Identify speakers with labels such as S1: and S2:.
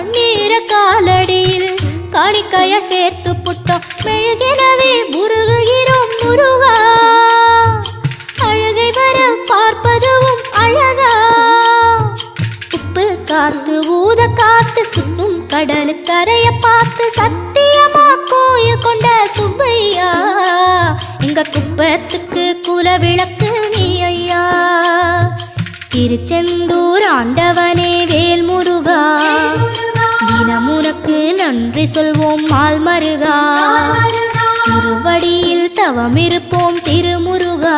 S1: கண்ணீர காலடியில் காணிக்கைய சேர்த்து புட்டோம் மெழுகெனவே முருகுகிறோம் முருகா அழகை வர பார்ப்பதுவும் அழகா உப்பு காத்து ஊத காத்து சுற்றும் கடலு கரைய பார்த்து சத்தியமா கோயில் கொண்ட சுப்பையா எங்க குப்பத்துக்கு குலவிளக்கு நீ ஐயா திருச்செந்தூர் ஆண்டவனே வேல் முருகா தினம் உனக்கு நன்றி சொல்வோம் மால் மருகா திருவடியில் தவமிருப்போம் திருமுருகா